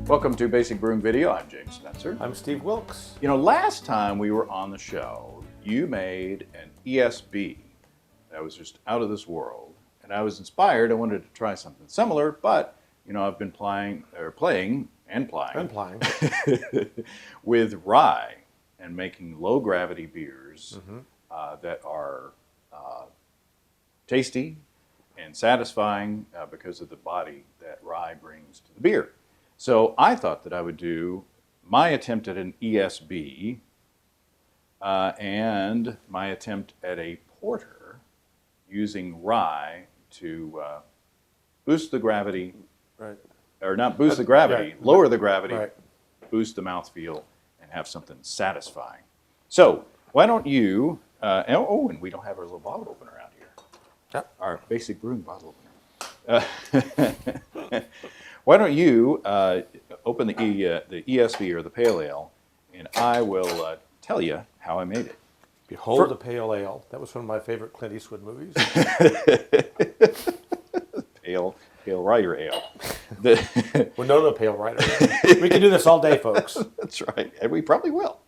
Welcome to Basic Brewing Video. I'm James Spencer. I'm Steve Wilkes. You know, last time we were on the show, you made an ESB that was just out of this world, and I was inspired. I wanted to try something similar, but you know, I've been playing with rye and making low gravity beers that are tasty and satisfying because of the body that rye brings to the beer. So I thought that I would do my attempt at an ESB and my attempt at a porter using rye to boost the gravity, or not boost the gravity, lower the gravity, boost the mouthfeel, and have something satisfying. So why don't you, and we don't have our little bottle opener out here. Yep. Our Basic Brewing bottle opener. Why don't you open the ESB or the Pale Ale, and I will tell you how I made it. Behold the Pale Ale. That was one of my favorite Clint Eastwood movies. Pale Rider Ale. Well, no Pale Rider. We can do this all day, folks. That's right, and we probably will.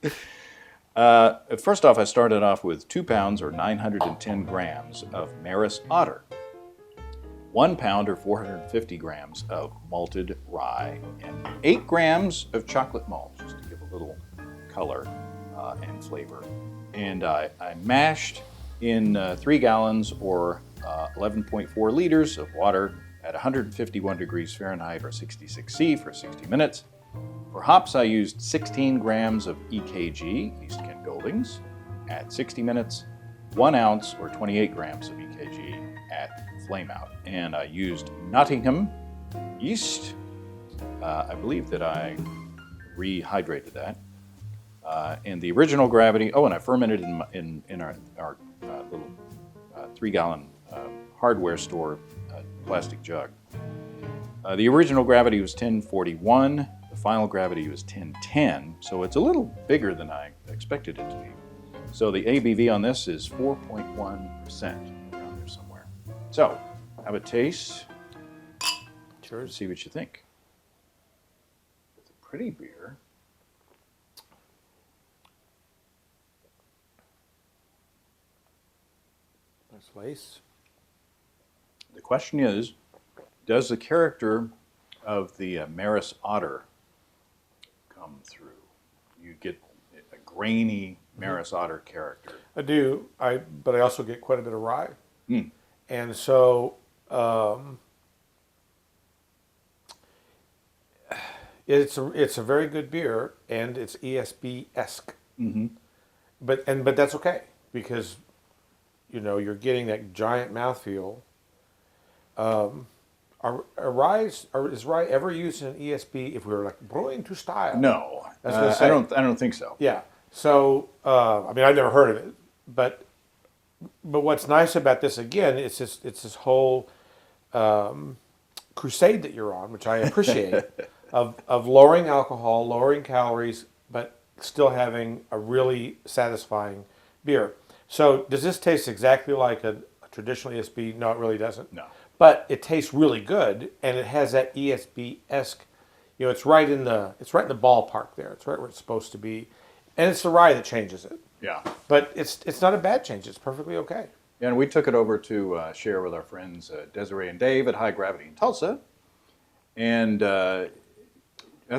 First off, I started off with 2 pounds or 910 grams of Maris Otter. 1 pound or 450 grams of malted rye, and 8 grams of chocolate malt, just to give a little color and flavor. And I mashed in 3 gallons or 11.4 liters of water at 151 degrees Fahrenheit or 66 C for 60 minutes. For hops, I used 16 grams of EKG, East Kent Goldings, at 60 minutes, 1 ounce or 28 grams of EKG at flame out. And I used Nottingham yeast. I believe that I rehydrated that. And the original gravity, and I fermented in our little 3-gallon hardware store plastic jug. The original gravity was 1041. The final gravity was 1010. So it's a little bigger than I expected it to be. So the ABV on this is 4.1%, around there somewhere. So, have a taste. Cheers. See what you think. It's a pretty beer. Nice lace. The question is, does the character of the Maris Otter come through? You get a grainy Maris Otter character. I do, but I also get quite a bit of rye. And so it's a very good beer, and it's ESB-esque. But that's okay, because you know you're getting that giant mouthfeel. Is rye ever used in an ESB if we were like brewing to style? No, I don't think so. Yeah. So I mean, I've never heard of it, but what's nice about this again is it's this whole crusade that you're on, which I appreciate, of lowering alcohol, lowering calories, but still having a really satisfying beer. So does this taste exactly like a traditional ESB? No, it really doesn't. No. But it tastes really good, and it has that ESB-esque. You know, it's right in the ballpark there. It's right where it's supposed to be, and it's the rye that changes it. Yeah. But it's not a bad change. It's perfectly okay. Yeah, and we took it over to share with our friends Desiree and Dave at High Gravity in Tulsa. And I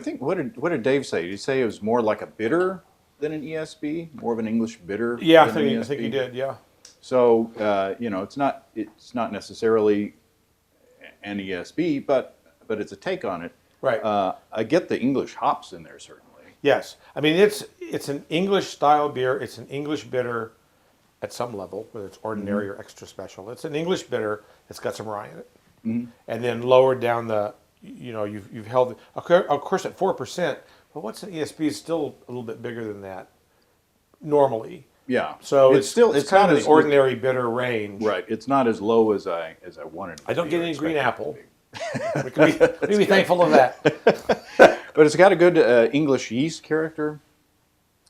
think, what did Dave say? Did he say it was more like a bitter than an ESB? More of an English bitter? Yeah, I think he did, yeah. So, you know, it's not necessarily an ESB, but it's a take on it. Right. I get the English hops in there, certainly. Yes. I mean, it's an English-style beer. It's an English bitter at some level, whether it's ordinary or extra special. It's an English bitter that's got some rye in it. And then lowered down the, you know, you've held, of course, at 4%, but what's an ESB is still a little bit bigger than that normally. Yeah. So it's kind of the ordinary bitter range. Right. It's not as low as I wanted. I don't get any green apple. We can be thankful of that. But it's got a good English yeast character.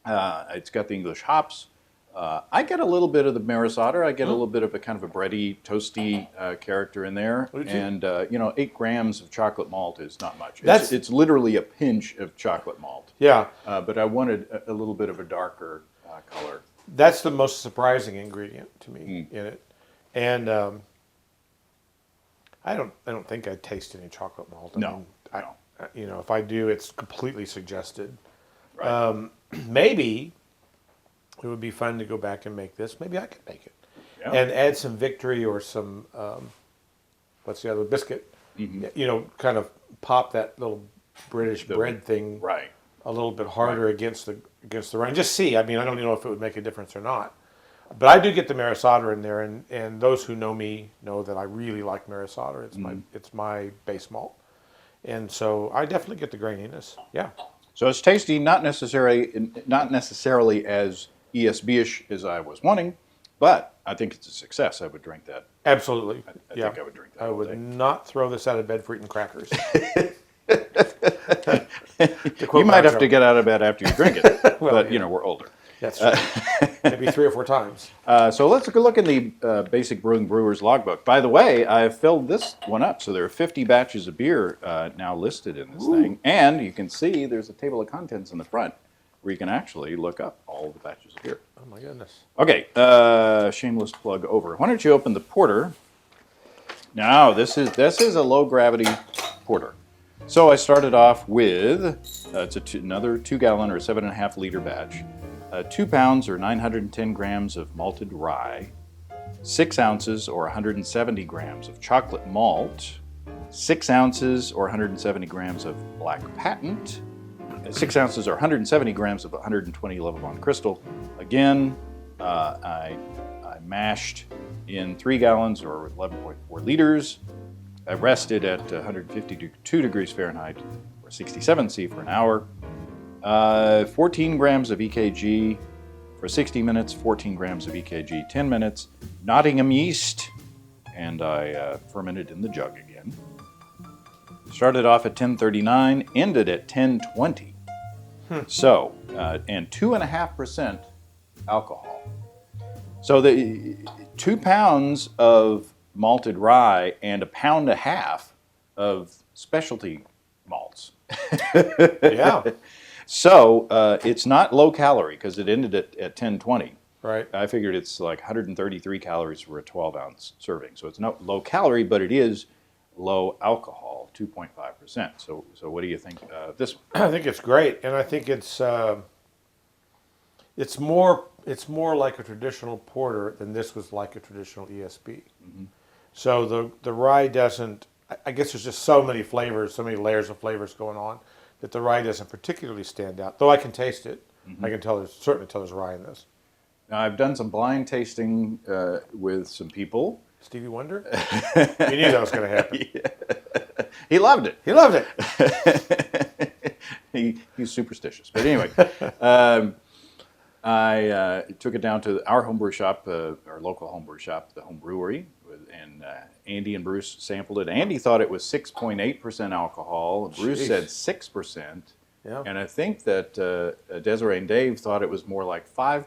It's got the English hops. I get a little bit of the Maris Otter. I get a little bit of a kind of a bready, toasty character in there. And, 8 grams of chocolate malt is not much. It's literally a pinch of chocolate malt. Yeah. But I wanted a little bit of a darker color. That's the most surprising ingredient to me in it. And I don't think I taste any chocolate malt. No. If I do, it's completely suggested. Right. Maybe it would be fun to go back and make this. Maybe I could make it. Yeah. And add some Victory or some, what's the other, biscuit. Kind of pop that little British bread thing Right. a little bit harder against the rind. Just see. I mean, I don't know if it would make a difference or not. But I do get the Maris Otter in there, and those who know me know that I really like Maris Otter. It's my base malt. And so I definitely get the graininess. Yeah. So it's tasty, not necessarily as ESB-ish as I was wanting, but I think it's a success. I would drink that. Absolutely. I think I would drink that. I would not throw this out of bed for eating crackers. You might have to get out of bed after you drink it, but we're older. That's true. Maybe 3 or 4 times. So let's look in the Basic Brewing Brewer's Logbook. By the way, I filled this one up, so there are 50 batches of beer now listed in this thing. And you can see there's a table of contents in the front where you can actually look up all the batches of beer. Oh, my goodness. Okay, shameless plug over. Why don't you open the porter? Now, this is a low-gravity porter. So I started off with, another 2-gallon or 7.5-liter batch. 2 pounds or 910 grams of malted rye, 6 ounces or 170 grams of chocolate malt, 6 ounces or 170 grams of black patent, 6 ounces or 170 grams of 120 Levavon crystal. Again, I mashed in 3 gallons or 11.4 liters. I rested at 152 degrees Fahrenheit or 67 C for an hour. 14 grams of EKG for 60 minutes, 14 grams of EKG 10 minutes, Nottingham yeast, and I fermented in the jug again. Started off at 1039, ended at 1020. So, and 2.5% alcohol. So the 2 pounds of malted rye and 1.5 pounds of specialty malts. Yeah. So it's not low calorie because it ended at 1020. Right. I figured it's like 133 calories for a 12-ounce serving. So it's not low calorie, but it is low alcohol, 2.5%. So what do you think of this one? I think it's great, and I think it's more like a traditional porter than this was like a traditional ESB. Mm-hmm. So the rye doesn't. I guess there's just so many flavors, so many layers of flavors going on, that the rye doesn't particularly stand out. Though I can taste it. Mm-hmm. I can certainly tell there's rye in this. Now, I've done some blind tasting with some people. Stevie Wonder? You knew that was going to happen. Yeah. He loved it. He loved it. He's superstitious. But anyway, I took it down to our homebrew shop, our local homebrew shop, the Home Brewery, and Andy and Bruce sampled it. Andy thought it was 6.8% alcohol. Bruce said 6%. Yeah. And I think that Desiree and Dave thought it was more like 5%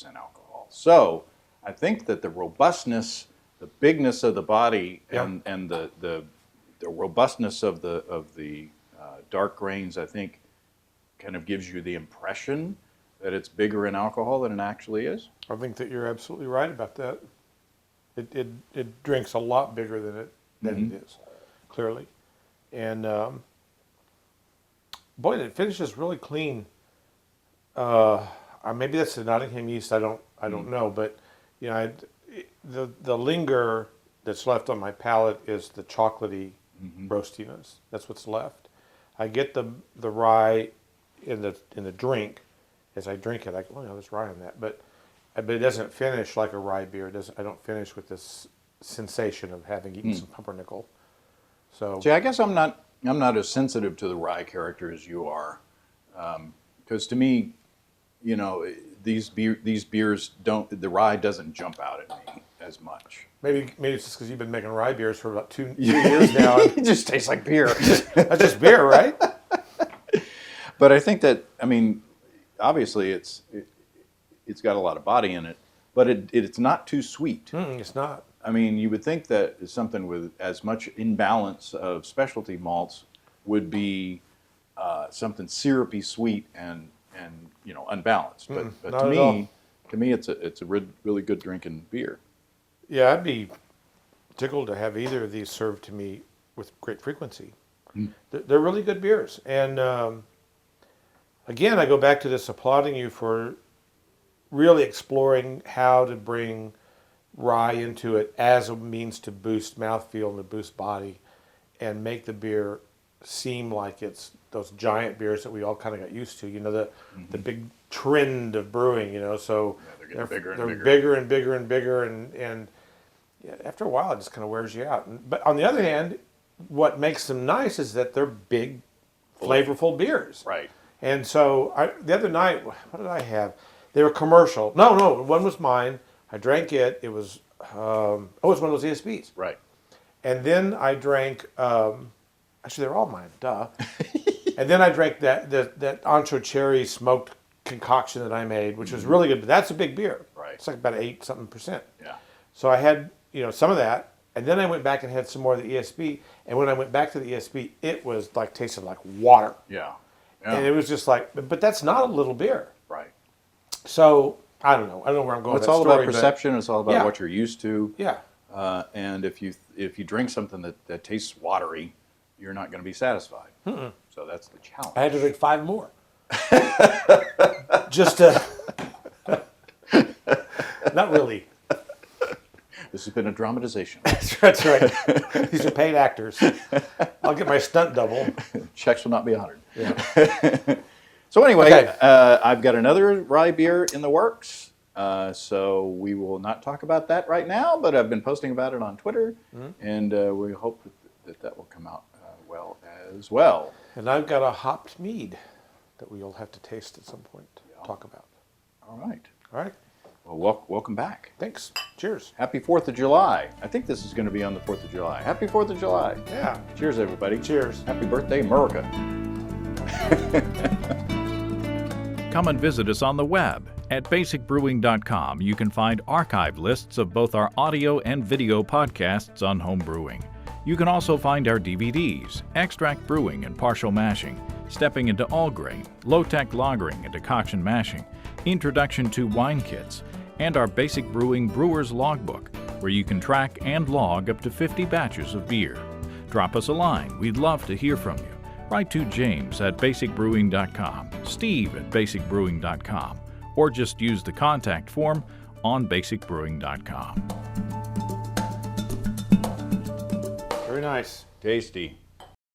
alcohol. So I think that the robustness, the bigness of the body, and the robustness of the dark grains, I think, kind of gives you the impression that it's bigger in alcohol than it actually is. I think that you're absolutely right about that. It drinks a lot bigger than it is, clearly, and boy, it finishes really clean. Maybe that's the Nottingham yeast. I don't know, but the linger that's left on my palate is the chocolatey roastiness. That's what's left. I get the rye in the drink. As I drink it, I go, oh, no, there's rye in that, but it doesn't finish like a rye beer. I don't finish with this sensation of having eaten some pumpernickel. So, see, I guess I'm not as sensitive to the rye character as you are, because to me, these beers the rye doesn't jump out at me as much. Maybe it's just because you've been making rye beers for about 2 years now. It just tastes like beer. That's just beer, right? But I think that, obviously it's got a lot of body in it, but it's not too sweet. It's not. I mean, you would think that something with as much imbalance of specialty malts would be something syrupy, sweet, and unbalanced. But to me, it's a really good drinking beer. Yeah, I'd be tickled to have either of these served to me with great frequency. They're really good beers, and again, I go back to this applauding you for really exploring how to bring rye into it as a means to boost mouthfeel and to boost body and make the beer seem like it's those giant beers that we all kind of got used to. The big trend of brewing, so they're getting they're bigger. bigger and bigger and bigger, and yeah, after a while it just kind of wears you out. But on the other hand, what makes them nice is that they're big, flavorful beers. Right. And so the other night, what did I have? They were commercial. No, one was mine. I drank it. It was it was one of those ESBs. Right. And then I drank. Actually, they're all mine. Duh. And then I drank that Ancho Cherry smoked concoction that I made, which was really good. But that's a big beer. Right. It's like about 8-something%. Yeah. So I had some of that, and then I went back and had some more of the ESB. And when I went back to the ESB, it was like tasted like water. Yeah. And it was just like, but that's not a little beer. Right. So I don't know. I don't know where I'm going. Well, it's with that all story, about perception. It's all about Yeah. what you're used to. Yeah. And if you drink something that tastes watery, you're not going to be satisfied. So that's the challenge. I had to drink 5 more. Just to... Not really. This has been a dramatization. That's right. These are paid actors. I'll get my stunt double. Checks will not be honored. Yeah. So anyway, Okay. I've got another rye beer in the works. So we will not talk about that right now, but I've been posting about it on Twitter, and we hope that will come out well as well. And I've got a hopped mead that we'll have to taste at some point. Talk about. All right. All right. Well, welcome back. Thanks. Cheers. Happy 4th of July. I think this is going to be on the 4th of July. Happy 4th of July. Yeah. Cheers, everybody. Cheers. Happy birthday, America. Come and visit us on the web. At basicbrewing.com, you can find archive lists of both our audio and video podcasts on home brewing. You can also find our DVDs, Extract Brewing and Partial Mashing, Stepping into All Grain, Low-Tech Lagering and Decoction Mashing, Introduction to Wine Kits, and our Basic Brewing Brewer's Logbook, where you can track and log up to 50 batches of beer. Drop us a line. We'd love to hear from you. Write to James at basicbrewing.com, Steve at basicbrewing.com, or just use the contact form on basicbrewing.com. Very nice. Tasty.